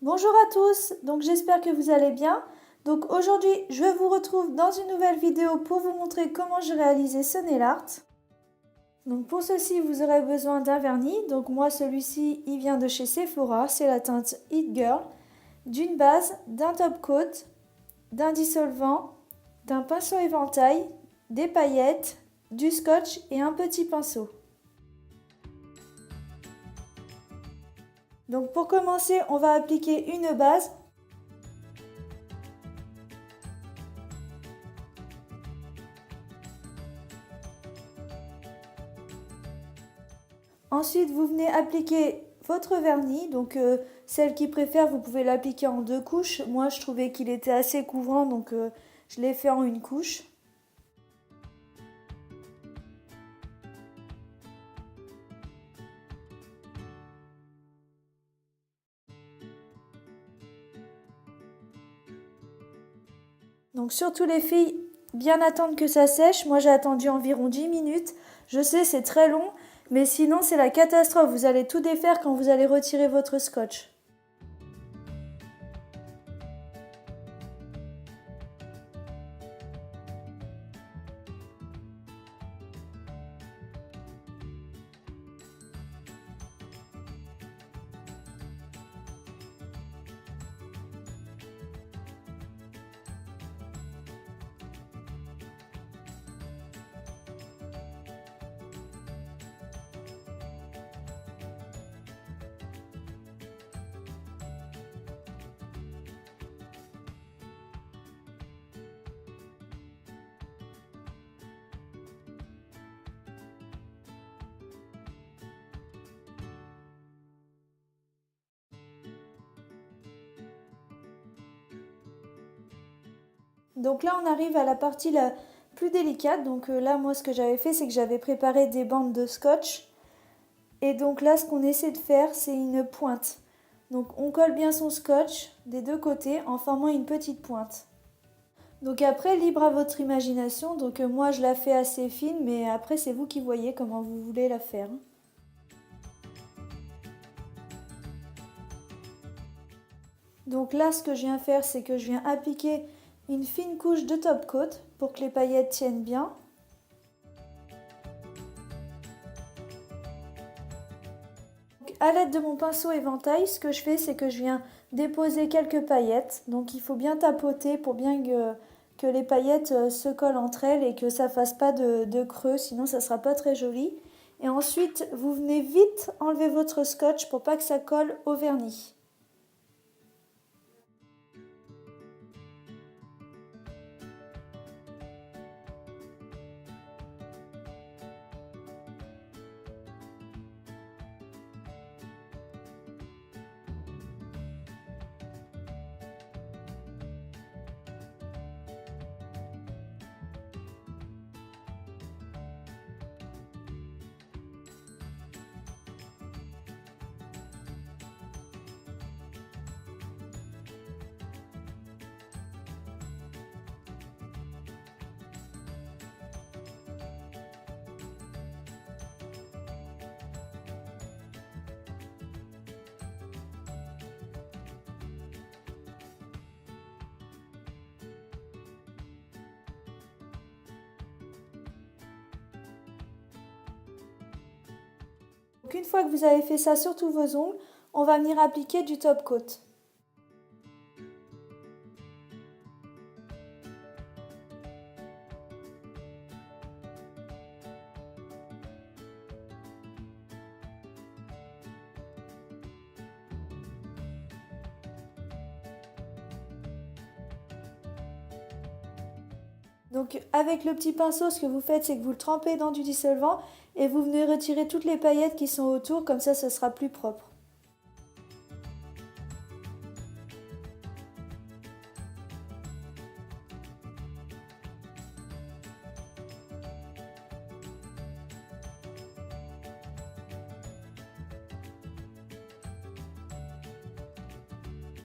Bonjour à tous, donc j'espère que vous allez bien. Donc aujourd'hui, je vous retrouve dans une nouvelle vidéo pour vous montrer comment j'ai réalisé ce nail art. Donc pour ceci, vous aurez besoin d'un vernis. Donc moi, celui-ci, il vient de chez Sephora, c'est la teinte It Girl, d'une base, d'un top coat, d'un dissolvant, d'un pinceau éventail, des paillettes, du scotch et un petit pinceau. Donc pour commencer, on va appliquer une base. Ensuite, vous venez appliquer votre vernis. Donc celle qui préfère, vous pouvez l'appliquer en 2 couches. Moi, je trouvais qu'il était assez couvrant, donc je l'ai fait en une couche. Donc surtout les filles, bien attendre que ça sèche. Moi, j'ai attendu environ 10 minutes. Je sais, c'est très long, mais sinon, c'est la catastrophe. Vous allez tout défaire quand vous allez retirer votre scotch. Donc là, on arrive à la partie la plus délicate. Donc là, moi, ce que j'avais fait, c'est que j'avais préparé des bandes de scotch. Et donc là, ce qu'on essaie de faire, c'est une pointe. Donc on colle bien son scotch des deux côtés en formant une petite pointe. Donc après, libre à votre imagination. Donc moi, je la fais assez fine, mais après, c'est vous qui voyez comment vous voulez la faire. Donc là, ce que je viens faire, c'est que je viens appliquer une fine couche de top coat pour que les paillettes tiennent bien. À l'aide de mon pinceau éventail, ce que je fais, c'est que je viens déposer quelques paillettes. Donc il faut bien tapoter pour bien que les paillettes se collent entre elles et que ça fasse pas de creux, sinon ça sera pas très joli. Et ensuite, vous venez vite enlever votre scotch pour pas que ça colle au vernis. Donc une fois que vous avez fait ça sur tous vos ongles, on va venir appliquer du top coat. Donc avec le petit pinceau, ce que vous faites, c'est que vous le trempez dans du dissolvant et vous venez retirer toutes les paillettes qui sont autour, comme ça ce sera plus propre.